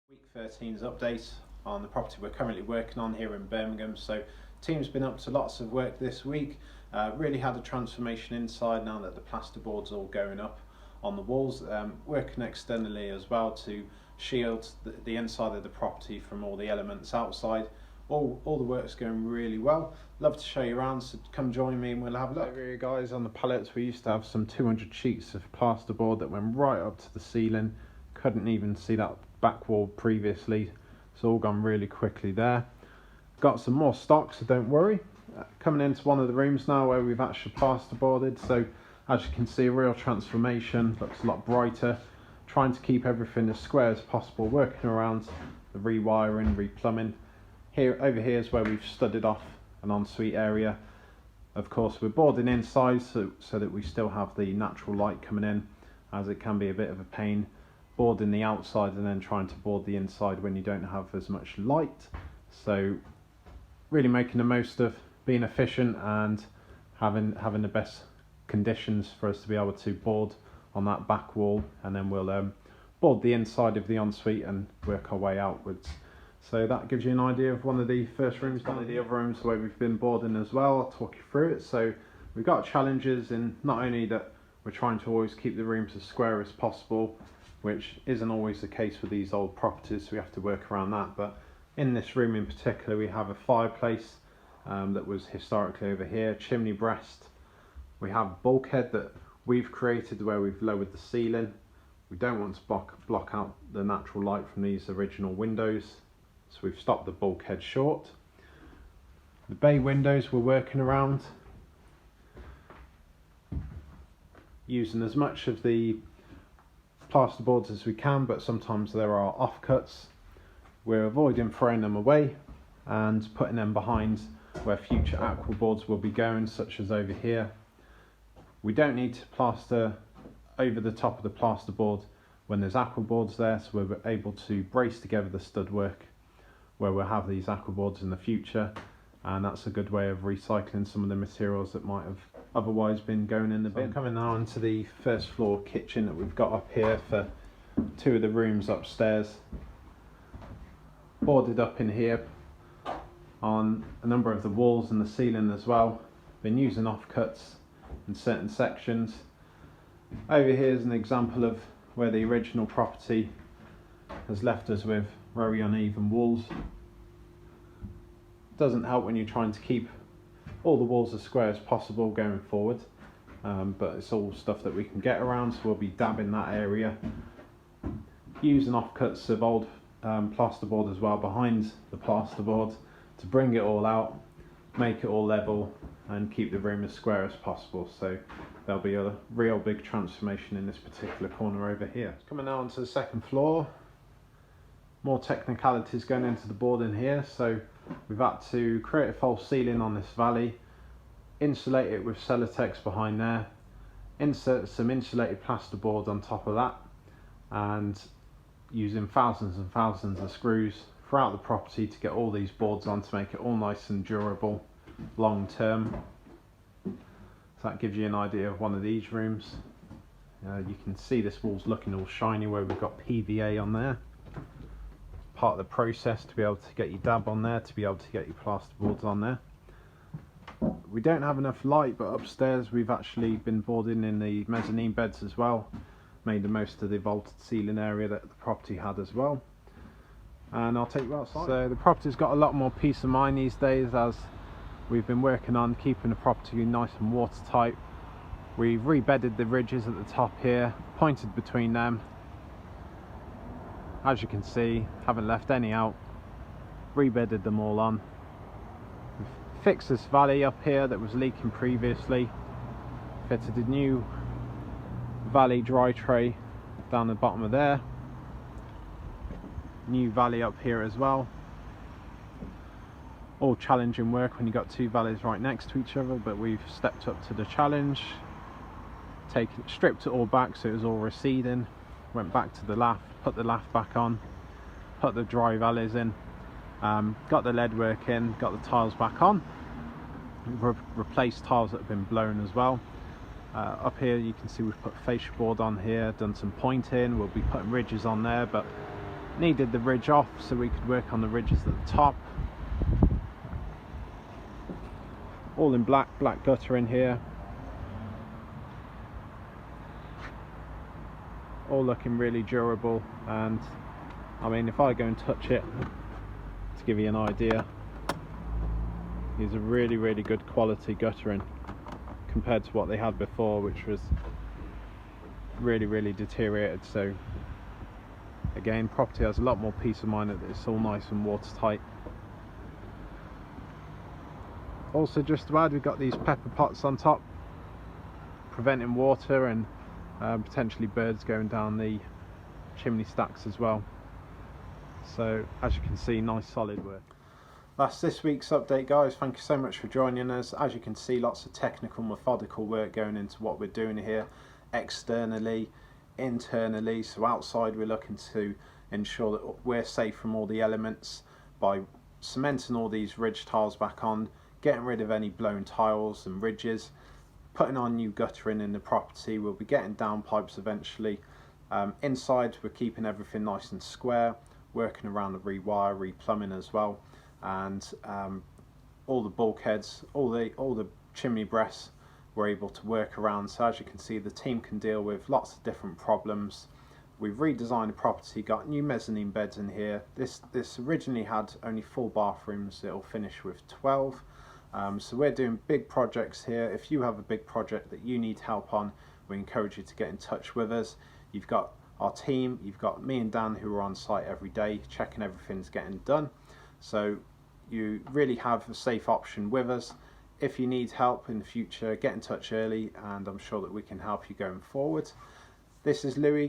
Week 13's update on the property we're currently working on here in Birmingham. So team's been up to lots of work this week, really had a transformation inside now that the plasterboard's all going up on the walls, working externally as well to shield the inside of the property from all the elements outside. All the work's going really well. Love to show you around, so come join me and we'll have a look. Over here guys, on the pallets we used to have some 200 sheets of plasterboard that went right up to the ceiling. Couldn't even see that back wall previously. It's all gone really quickly there. Got some more stock, so don't worry. Coming into one of the rooms now where we've actually plasterboarded, so as you can see, a real transformation. Looks a lot brighter. Trying to keep everything as square as possible, working around the rewiring, replumbing. Over here is where we've studded off an ensuite area. Of course we're boarding inside so that we still have the natural light coming in, as it can be a bit of a pain boarding the outside and then trying to board the inside when you don't have as much light. So really making the most of being efficient and having the best conditions for us to be able to board on that back wall, and then we'll board the inside of the ensuite and work our way outwards. So that gives you an idea of one of the first rooms. One of the other rooms where we've been boarding as well, I'll talk you through it. So we've got challenges in not only that we're trying to always keep the rooms as square as possible, which isn't always the case with these old properties, so we have to work around that. But in this room in particular, we have a fireplace that was historically over here, chimney breast. We have bulkhead that we've created where we've lowered the ceiling. We don't want to block out the natural light from these original windows, so we've stopped the bulkhead short. The bay windows we're working around, using as much of the plasterboards as we can, but sometimes there are offcuts. We're avoiding throwing them away and putting them behind where future aqua boards will be going, such as over here. We don't need to plaster over the top of the plasterboard when there's aqua boards there, so we're able to brace together the stud work where we'll have these aqua boards in the future, and that's a good way of recycling some of the materials that might have otherwise been going in the bin. So I'm coming now into the first floor kitchen that we've got up here for two of the rooms upstairs. Boarded up in here on a number of the walls and the ceiling as well. Been using offcuts in certain sections. Over here is an example of where the original property has left us with very uneven walls. Doesn't help when you're trying to keep all the walls as square as possible going forward, but it's all stuff that we can get around, so we'll be dabbing that area. Using offcuts of old plasterboard as well behind the plasterboard to bring it all out, make it all level and keep the room as square as possible. So there'll be a real big transformation in this particular corner over here. Coming now onto the second floor, more technicalities going into the boarding here. So we've had to create a false ceiling on this valley, insulate it with Celotex behind there, insert some insulated plasterboard on top of that, and using thousands and thousands of screws throughout the property to get all these boards on to make it all nice and durable long term. So that gives you an idea of one of these rooms. You can see this wall's looking all shiny where we've got PVA on there. Part of the process to be able to get your dab on there, to be able to get your plasterboards on there. We don't have enough light, but upstairs we've actually been boarding in the mezzanine beds as well. Made the most of the vaulted ceiling area that the property had as well. And I'll take you outside. So the property's got a lot more peace of mind these days, as we've been working on keeping the property nice and watertight. We've rebedded the ridges at the top here, pointed between them. As you can see, haven't left any out, rebedded them all on. We've fixed this valley up here that was leaking previously, fitted a new valley dry tray down the bottom of there, new valley up here as well. All challenging work when you've got two valleys right next to each other, but we've stepped up to the challenge, stripped it all back so it was all receding, went back to the lath, put the lath back on, put the dry valleys in, got the lead work in, got the tiles back on, replaced tiles that have been blown as well. Up here you can see we've put fascia board on here, done some pointing, we'll be putting ridges on there, but Needed the ridge off so we could work on the ridges at the top. All in black gutter in here. All looking really durable, and I mean, if I go and touch it to give you an idea, these are really good quality guttering compared to what they had before, which was really deteriorated. So again, property has a lot more peace of mind that it's all nice and watertight. Also, just to add, we've got these pepper pots on top, preventing water and potentially birds going down the chimney stacks as well. So as you can see, nice solid work. That's this week's update, guys. Thank you so much for joining us. As you can see, lots of technical, methodical work going into what we're doing here, externally, internally. So outside, we're looking to ensure that we're safe from all the elements by cementing all these ridge tiles back on, getting rid of any blown tiles and ridges, putting on new guttering in the property. We'll be getting downpipes eventually. Inside, we're keeping everything nice and square, working around the rewire, replumbing as well, and all the bulkheads, all the chimney breasts we're able to work around. So as you can see, the team can deal with lots of different problems. We've redesigned the property, got new mezzanine beds in here. This originally had only 4 bathrooms. It'll finish with 12. So we're doing big projects here. If you have a big project that you need help on, we encourage you to get in touch with us. You've got our team, you've got me and Dan who are on site every day checking everything's getting done. So you really have a safe option with us. If you need help in the future, get in touch early, and I'm sure that we can help you going forward. This is Louis.